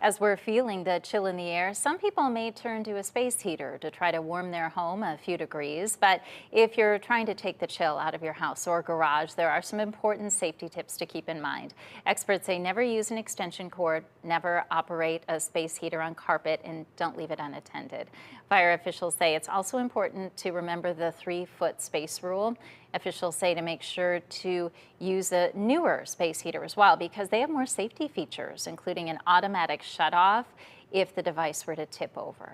As we're feeling the chill in the air, some people may turn to a space heater to try to warm their home a few degrees. But if you're trying to take the chill out of your house or garage, there are some important safety tips to keep in mind. Experts say never use an extension cord, never operate a space heater on carpet, and don't leave it unattended. Fire officials say it's also important to remember the 3-foot space rule. Officials say to make sure to use a newer space heater as well because they have more safety features, including an automatic shutoff if the device were to tip over.